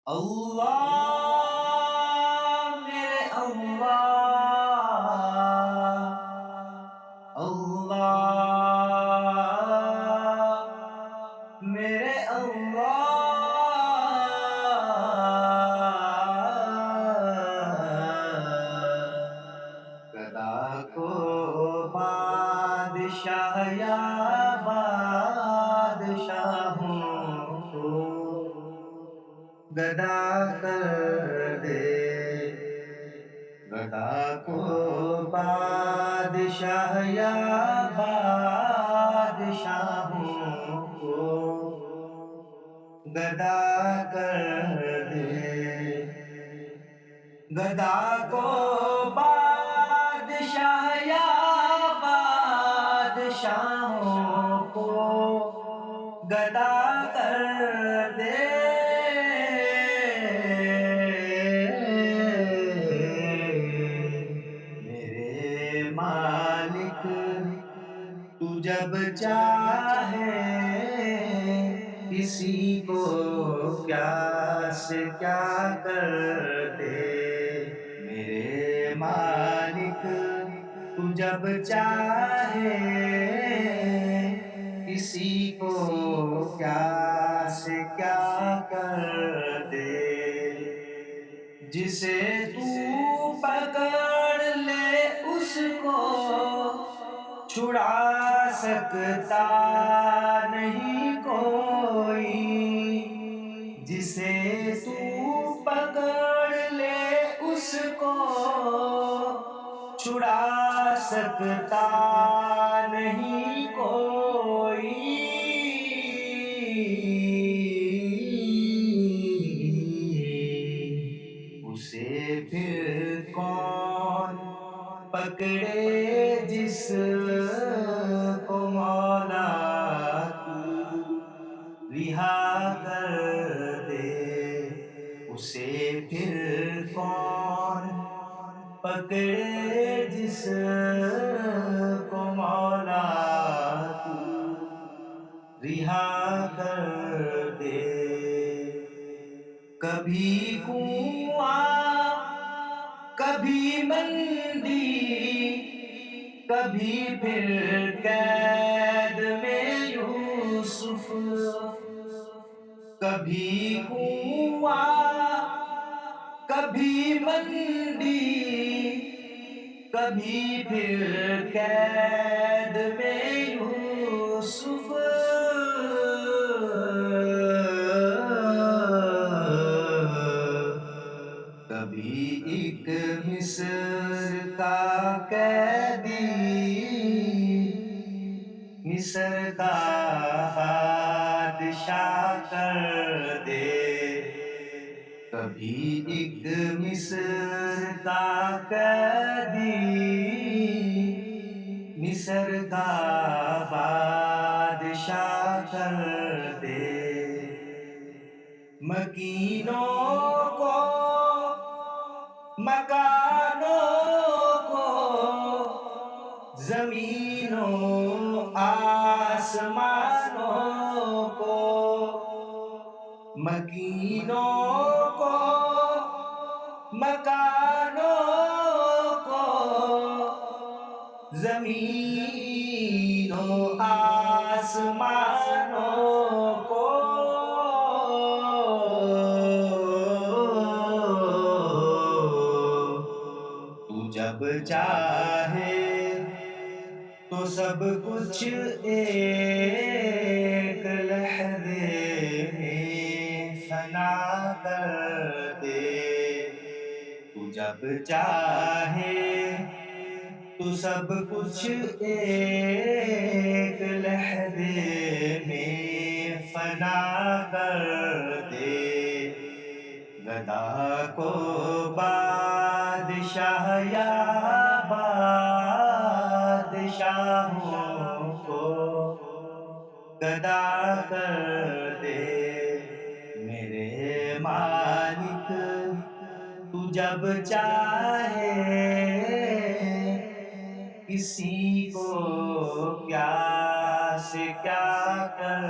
اللہ میرے اللہ، اللہ میرے اللہ، گدا کو بادشاہ یا بادشاہوں کو گدا کر دے، گدا کو بادشاہ یا بادشاہوں کو گدا کر دے، گدا کو بادشاہ یا بادشاہوں کو گدا کر دے، میرے مالک تو جب چاہے کسی کو کیا سے کیا کر دے، میرے مالک تو جب چاہے کسی کو کیا سے کیا کر دے، جسے تو پکڑ لے اس کو چھڑا سکتا نہیں کوئی، جسے تو پکڑ لے اس کو چھڑا سکتا نہیں کوئی، اسے پھر کون پکڑے جس کو مولا تو رہا کر دے، اسے پھر کون پکڑے جس کو مولا تو رہا کر دے، کبھی کنواں کبھی مندی کبھی پھر قید میں یوسف، کبھی کنواں کبھی مندی کبھی پھر قید میں یوسف، کبھی ایک مصر کا قیدی مصر کا بادشاہ کر دے، کبھی ایک مصر کا قیدی مصر کا بادشاہ کر دے، مکینوں کو مکانوں کو زمینوں آسمانوں کو، مکینوں کو مکانوں کو زمینوں آسمانوں کو، تو جب چاہے تو سب کچھ ایک لحظے میں فنا کر دے، تو جب چاہے تو سب کچھ ایک لحظے میں فنا کر دے، گدا کو بادشاہ یا بادشاہوں کو گدا کر دے، میرے مالک تو جب چاہے کسی کو کیا سے کیا کر